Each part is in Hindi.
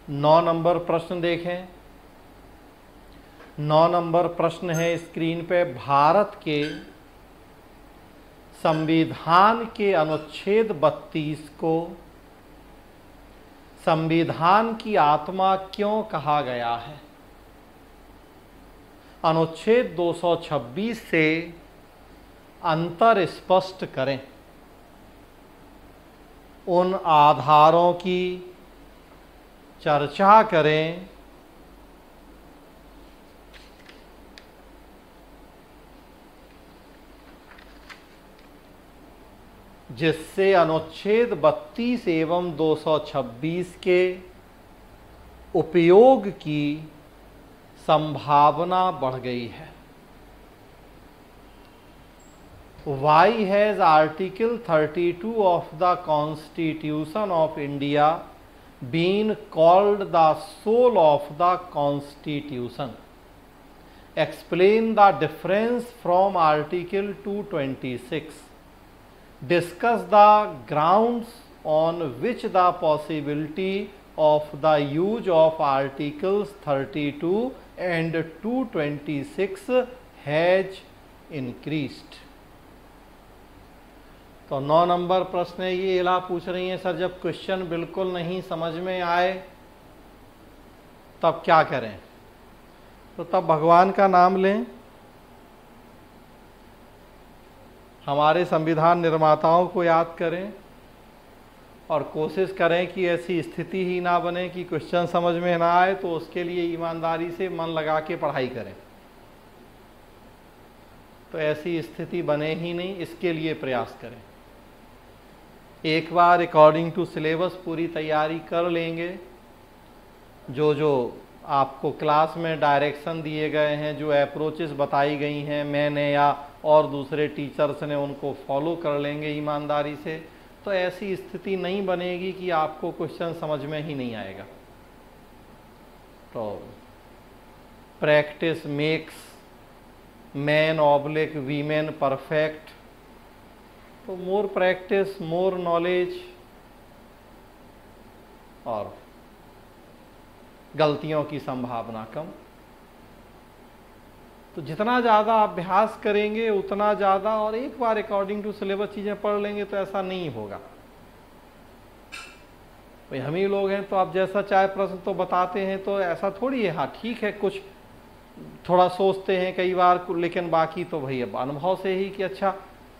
9 नंबर प्रश्न देखें। 9 नंबर प्रश्न है स्क्रीन पे। भारत के संविधान के अनुच्छेद 32 को संविधान की आत्मा क्यों कहा गया है? अनुच्छेद 226 से अंतर स्पष्ट करें। उन आधारों की चर्चा करें जिससे अनुच्छेद 32 एवं 226 के उपयोग की संभावना बढ़ गई है। Why has Article 32 of the Constitution of India been called the soul of the Constitution? Explain the difference from Article 226. Discuss the grounds on which the possibility of the use of Articles 32 and 226 has increased. तो 9 नंबर प्रश्न है। ये इला पूछ रही हैं सर जब क्वेश्चन बिल्कुल नहीं समझ में आए तब क्या करें? तो तब भगवान का नाम लें, हमारे संविधान निर्माताओं को याद करें और कोशिश करें कि ऐसी स्थिति ही ना बने कि क्वेश्चन समझ में ना आए, तो उसके लिए ईमानदारी से मन लगा के पढ़ाई करें। तो ऐसी स्थिति बने ही नहीं, इसके लिए प्रयास करें। एक बार अकॉर्डिंग टू सिलेबस पूरी तैयारी कर लेंगे, जो जो आपको क्लास में डायरेक्शन दिए गए हैं, जो अप्रोचेस बताई गई हैं मैंने या और दूसरे टीचर्स ने, उनको फॉलो कर लेंगे ईमानदारी से, तो ऐसी स्थिति नहीं बनेगी कि आपको क्वेश्चन समझ में ही नहीं आएगा। तो practice makes man oblique women perfect. तो मोर प्रैक्टिस मोर नॉलेज, और गलतियों की संभावना कम। तो जितना ज़्यादा अभ्यास करेंगे उतना ज़्यादा, और एक बार अकॉर्डिंग टू सिलेबस चीज़ें पढ़ लेंगे तो ऐसा नहीं होगा। भाई हम ही लोग हैं तो आप जैसा चाहे प्रश्न तो बताते हैं, तो ऐसा थोड़ी है। हाँ ठीक है, कुछ थोड़ा सोचते हैं कई बार, लेकिन बाकी तो भाई अब अनुभव से ही कि अच्छा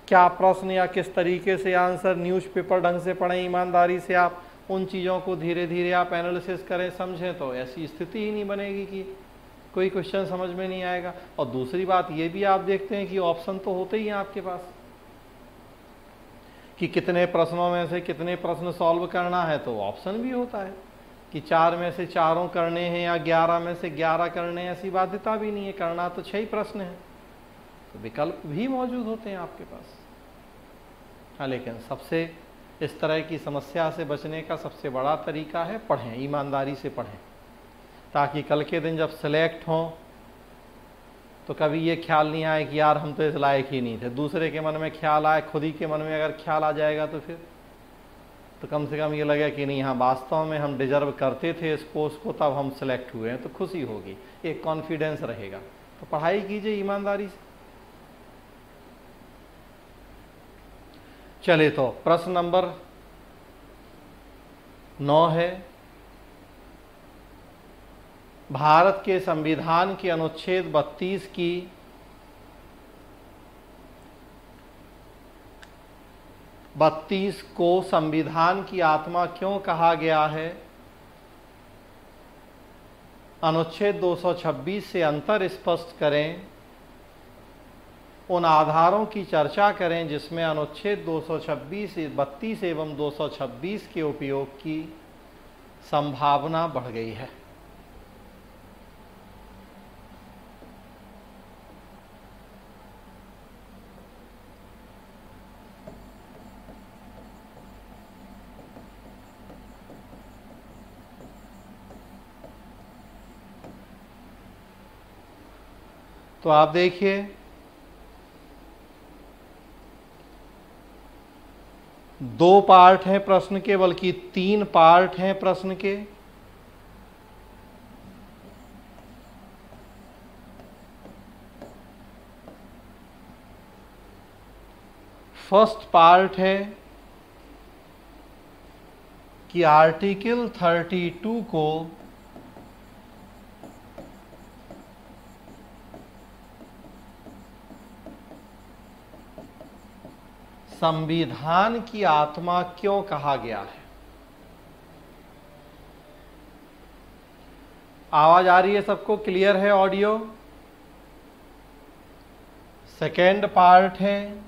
क्या प्रश्न या किस तरीके से आंसर, न्यूज़पेपर ढंग से पढ़ें, ईमानदारी से आप उन चीज़ों को धीरे धीरे आप एनालिसिस करें, समझें, तो ऐसी स्थिति ही नहीं बनेगी कि कोई क्वेश्चन समझ में नहीं आएगा। और दूसरी बात ये भी आप देखते हैं कि ऑप्शन तो होते ही हैं आपके पास कि कितने प्रश्नों में से कितने प्रश्न सॉल्व करना है, तो ऑप्शन भी होता है कि 4 में से 4 करने हैं या 11 में से 11 करने हैं। ऐसी बाध्यता भी नहीं है, करना तो 6 प्रश्न है, तो विकल्प भी मौजूद होते हैं आपके पास। हाँ, लेकिन सबसे इस तरह की समस्या से बचने का सबसे बड़ा तरीका है पढ़ें, ईमानदारी से पढ़ें, ताकि कल के दिन जब सिलेक्ट हों तो कभी ये ख्याल नहीं आए कि यार हम तो इस लायक ही नहीं थे। दूसरे के मन में ख्याल आए, खुद ही के मन में अगर ख्याल आ जाएगा तो फिर तो कम से कम ये लगे कि नहीं, हाँ वास्तव में हम डिजर्व करते थे इस पोस्ट को, तब हम सिलेक्ट हुए हैं, तो खुशी होगी, एक कॉन्फिडेंस रहेगा। तो पढ़ाई कीजिए ईमानदारी से। चले तो प्रश्न नंबर 9 है। भारत के संविधान के अनुच्छेद 32 की को संविधान की आत्मा क्यों कहा गया है? अनुच्छेद 226 से अंतर स्पष्ट करें। उन आधारों की चर्चा करें जिसमें अनुच्छेद 226, 32 एवं 226 के उपयोग की संभावना बढ़ गई है। तो आप देखिए, दो पार्ट हैं प्रश्न के, बल्कि 3 पार्ट हैं प्रश्न के। फर्स्ट पार्ट है कि आर्टिकल 32 को संविधान की आत्मा क्यों कहा गया है। आवाज आ रही है सबको, क्लियर है ऑडियो। सेकेंड पार्ट है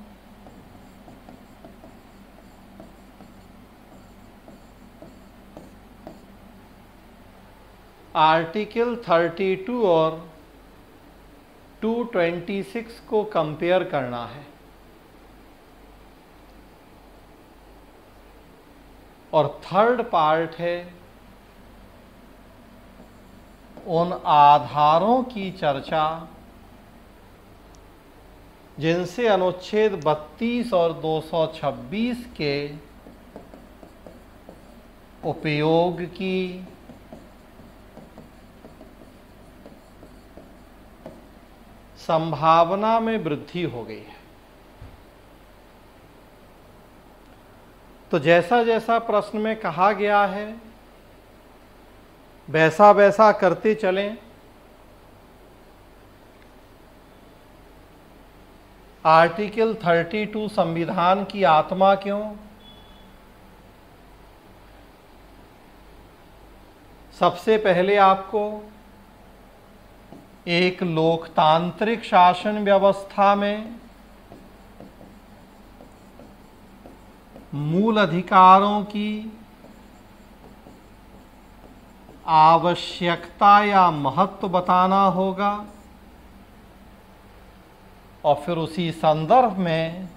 आर्टिकल 32 और 226 को कंपेयर करना है। और थर्ड पार्ट है उन आधारों की चर्चा जिनसे अनुच्छेद 32 और 226 के उपयोग की संभावना में वृद्धि हो गई है। तो जैसा जैसा प्रश्न में कहा गया है वैसा वैसा करते चलें। आर्टिकल 32 संविधान की आत्मा क्यों? सबसे पहले आपको एक लोकतांत्रिक शासन व्यवस्था में मूल अधिकारों की आवश्यकता या महत्व बताना होगा और फिर उसी संदर्भ में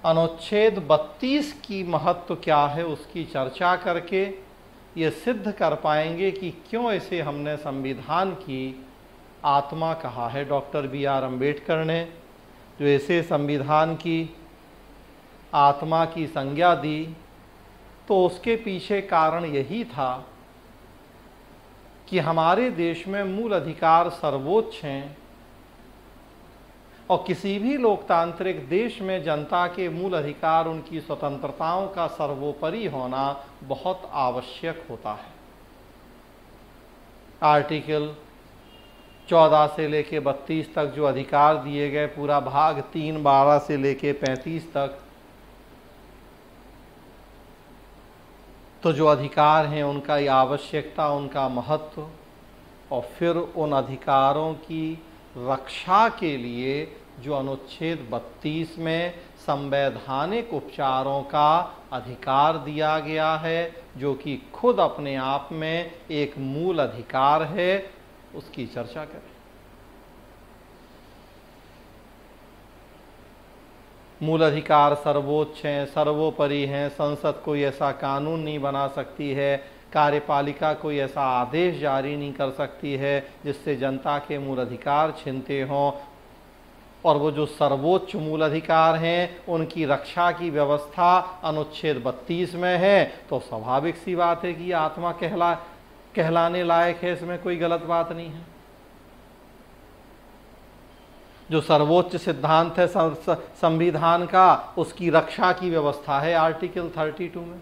अनुच्छेद 32 की महत्व क्या है उसकी चर्चा करके ये सिद्ध कर पाएंगे कि क्यों इसे हमने संविधान की आत्मा कहा है। Doctor B.R. अम्बेडकर ने जो इसे संविधान की आत्मा की संज्ञा दी तो उसके पीछे कारण यही था कि हमारे देश में मूल अधिकार सर्वोच्च हैं और किसी भी लोकतांत्रिक देश में जनता के मूल अधिकार, उनकी स्वतंत्रताओं का सर्वोपरि होना बहुत आवश्यक होता है। आर्टिकल 14 से लेके 32 तक जो अधिकार दिए गए, पूरा भाग 3(12) से लेके 35 तक, तो जो अधिकार हैं उनका आवश्यकता, उनका महत्व और फिर उन अधिकारों की रक्षा के लिए जो अनुच्छेद 32 में संवैधानिक उपचारों का अधिकार दिया गया है, जो कि खुद अपने आप में एक मूल अधिकार है, उसकी चर्चा करें। मूल अधिकार सर्वोच्च हैं, सर्वोपरि हैं। संसद कोई ऐसा कानून नहीं बना सकती है, कार्यपालिका कोई ऐसा आदेश जारी नहीं कर सकती है जिससे जनता के मूल अधिकार छिनते हों। और वो जो सर्वोच्च मूल अधिकार हैं उनकी रक्षा की व्यवस्था अनुच्छेद 32 में है, तो स्वाभाविक सी बात है कि ये आत्मा कहलाने लायक है, इसमें कोई गलत बात नहीं है। जो सर्वोच्च सिद्धांत है संविधान का, उसकी रक्षा की व्यवस्था है आर्टिकल 32 में।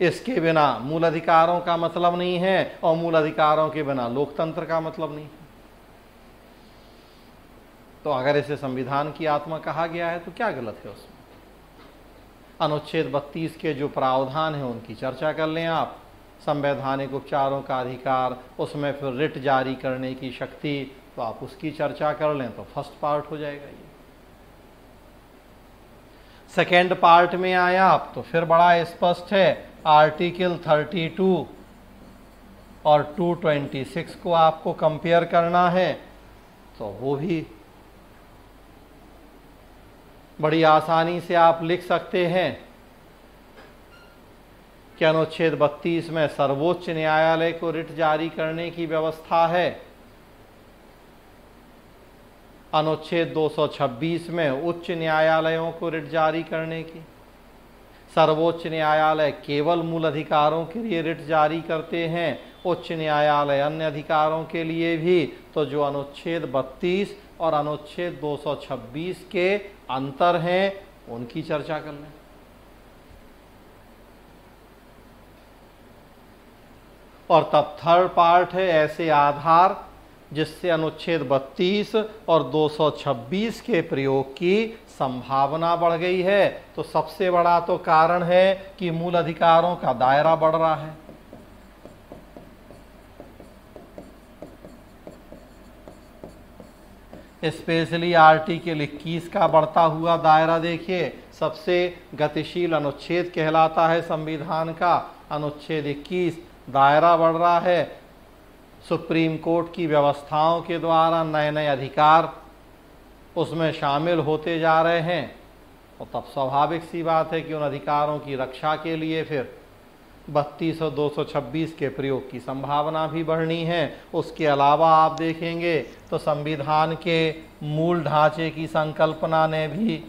इसके बिना मूल अधिकारों का मतलब नहीं है और मूल अधिकारों के बिना लोकतंत्र का मतलब नहीं है। तो अगर इसे संविधान की आत्मा कहा गया है तो क्या गलत है उसमें? अनुच्छेद 32 के जो प्रावधान है उनकी चर्चा कर लें आप। संवैधानिक उपचारों का अधिकार, उसमें फिर रिट जारी करने की शक्ति, तो आप उसकी चर्चा कर लें तो फर्स्ट पार्ट हो जाएगा ये। सेकेंड पार्ट में आया आप तो फिर बड़ा स्पष्ट है, आर्टिकल 32 और 226 को आपको कंपेयर करना है, तो वो भी बड़ी आसानी से आप लिख सकते हैं कि अनुच्छेद 32 में सर्वोच्च न्यायालय को रिट जारी करने की व्यवस्था है। अनुच्छेद 226 में उच्च न्यायालयों को रिट जारी करने की। सर्वोच्च न्यायालय केवल मूल अधिकारों के लिए रिट जारी करते हैं, उच्च न्यायालय अन्य अधिकारों के लिए भी। तो जो अनुच्छेद 32 और अनुच्छेद 226 के अंतर हैं, उनकी चर्चा कर लें। और तब थर्ड पार्ट है ऐसे आधार जिससे अनुच्छेद 32 और 226 के प्रयोग की संभावना बढ़ गई है। तो सबसे बड़ा तो कारण है कि मूल अधिकारों का दायरा बढ़ रहा है। स्पेशली आर्टिकल 21 का बढ़ता हुआ दायरा देखिए, सबसे गतिशील अनुच्छेद कहलाता है संविधान का अनुच्छेद 21, दायरा बढ़ रहा है। सुप्रीम कोर्ट की व्यवस्थाओं के द्वारा नए नए अधिकार उसमें शामिल होते जा रहे हैं, और तब स्वाभाविक सी बात है कि उन अधिकारों की रक्षा के लिए फिर 32 और 226 के प्रयोग की संभावना भी बढ़नी है। उसके अलावा आप देखेंगे तो संविधान के मूल ढांचे की संकल्पना ने भी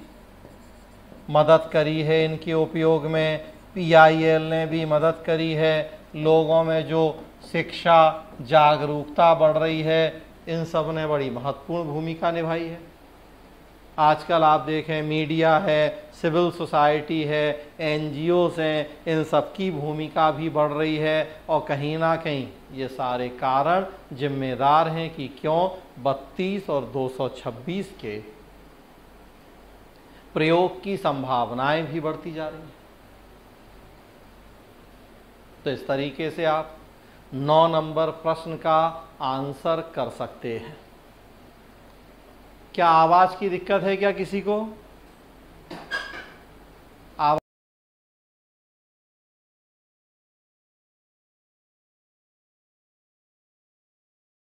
मदद करी है इनके उपयोग में, PIL ने भी मदद करी है, लोगों में जो शिक्षा जागरूकता बढ़ रही है, इन सब ने बड़ी महत्वपूर्ण भूमिका निभाई है। आजकल आप देखें मीडिया है, सिविल सोसाइटी है, NGOs हैं, इन सब की भूमिका भी बढ़ रही है, और कहीं ना कहीं ये सारे कारण जिम्मेदार हैं कि क्यों 32 और 226 के प्रयोग की संभावनाएं भी बढ़ती जा रही हैं। तो इस तरीके से आप 9 नंबर प्रश्न का आंसर कर सकते हैं। क्या आवाज की दिक्कत है क्या किसी को?